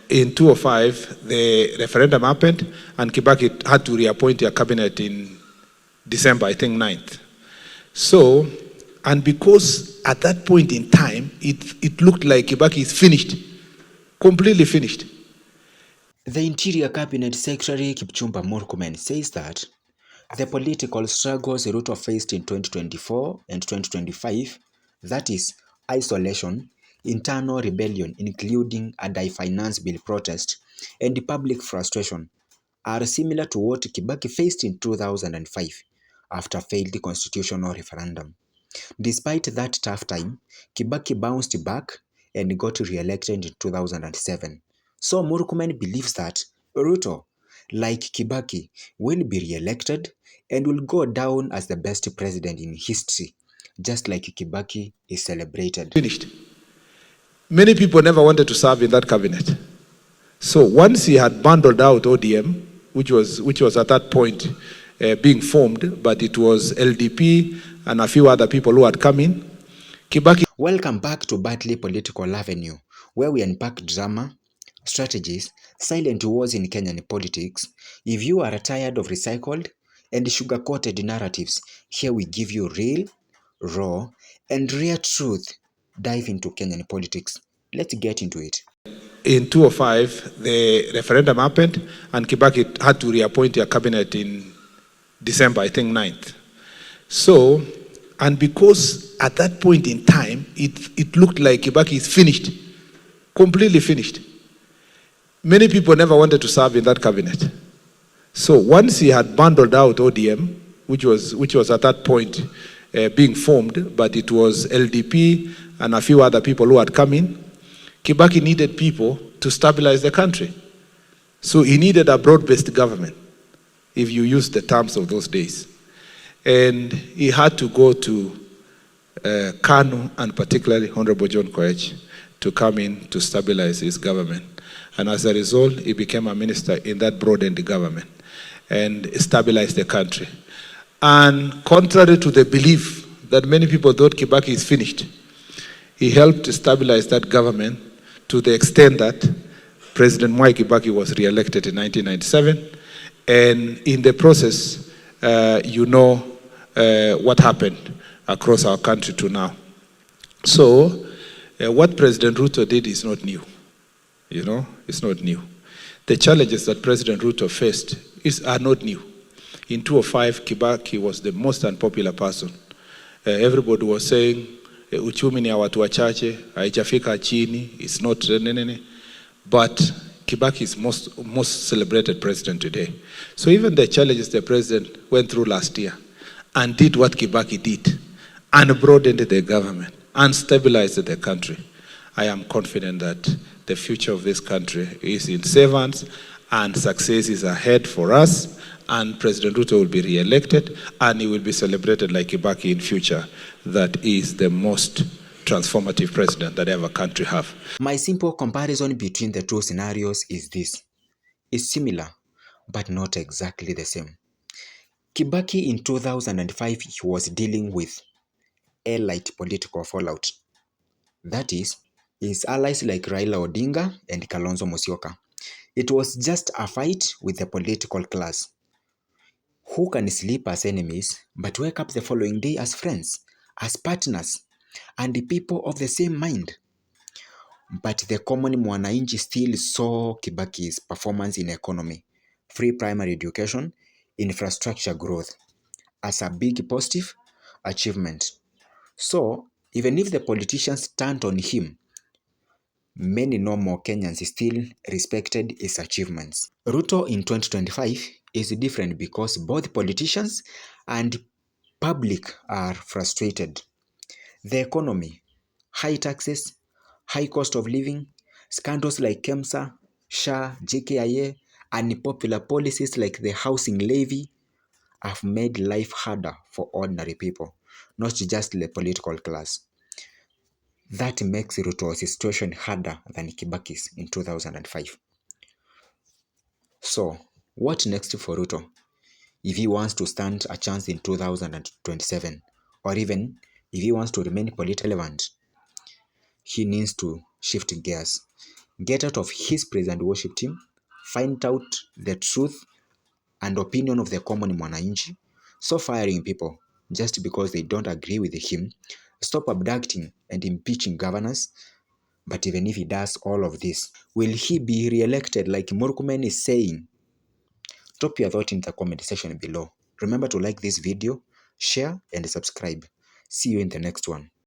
In 2005, the referendum happened, and Kibaki had to reappoint a cabinet in December, I think 9th. So, and because at that point in time, it looked like Kibaki is finished, completely finished. The Interior Cabinet Secretary Kipchumba Murkomen says that the political struggles Ruto faced in 2024 and 2025, that is, isolation, internal rebellion including a finance bill protest, and public frustration, are similar to what Kibaki faced in 2005 after failed constitutional referendum. Despite that tough time, Kibaki bounced back and got re-elected in 2007. So Murkomen believes that Ruto, like Kibaki, will be re-elected and will go down as the best president in history, just like Kibaki is celebrated. Finished. Many people never wanted to serve in that cabinet. So once he had bundled out ODM, which was at that point being formed, but it was LDP and a few other people who had come in, Kibaki. Welcome back to Bartley Political Avenue, where we unpack drama, strategies, silent wars in Kenyan politics. If you are tired of recycled and sugar-coated narratives, here we give you real, raw, and rare truth. Dive into Kenyan politics. Let's get into it. In 2005, the referendum happened, and Kibaki had to reappoint a cabinet in December, I think 9th. So, and because at that point in time, it looked like Kibaki is finished, completely finished. Many people never wanted to serve in that cabinet. So once he had bundled out ODM, which was at that point being formed, but it was LDP and a few other people who had come in, Kibaki needed people to stabilize the country. So he needed a broad-based government, if you use the terms of those days. And he had to go to Kanu, and particularly Honorable John Koech, to come in to stabilize his government. And as a result, he became a minister in that broadened government and stabilized the country. And contrary to the belief that many people thought Kibaki is finished, he helped to stabilize that government to the extent that President Mwai Kibaki was re-elected in 1997. And in the process, you know what happened across our country to now. So what President Ruto did is not new. You know, it's not new. The challenges that President Ruto faced are not new. In 2005, Kibaki was the most unpopular person. Everybody was saying, uchumi ni ya watu wachache, haijafika chini, it's not nene. But Kibaki is most celebrated president today. So even the challenges the president went through last year and did what Kibaki did and broadened the government and stabilized the country, I am confident that the future of this country is in safe hands and success is ahead for us, and President Ruto will be re-elected and he will be celebrated like Kibaki in future. That is the most transformative president that ever country have. My simple comparison between the two scenarios is this. It's similar, but not exactly the same. Kibaki in 2005, he was dealing with a light political fallout. That is, his allies like Raila Odinga and Kalonzo Musyoka. It was just a fight with the political class, who can sleep as enemies but wake up the following day as friends, as partners, and the people of the same mind. But the common mwananchi still saw Kibaki's performance in economy, free primary education, infrastructure growth as a big positive achievement. So, even if the politicians turned on him, many normal Kenyans still respected his achievements. Ruto in 2025 is different because both politicians and public are frustrated. The economy, high taxes, high cost of living, scandals like KEMSA, SHA, JKIA, and unpopular policies like the housing levy have made life harder for ordinary people, not just the political class. That makes Ruto's situation harder than Kibaki's in 2005. So, what next for Ruto if he wants to stand a chance in 2027, or even if he wants to remain politically relevant? He needs to shift gears. get out of his praise and worship team, find out the truth and opinion of the common mwananchi, stop firing people just because they don't agree with him, stop abducting and impeaching governors. But even if he does all of this, will he be re-elected like Murkomen is saying? Drop your thought in the comment section below. Remember to like this video, share and subscribe. See you in the next one.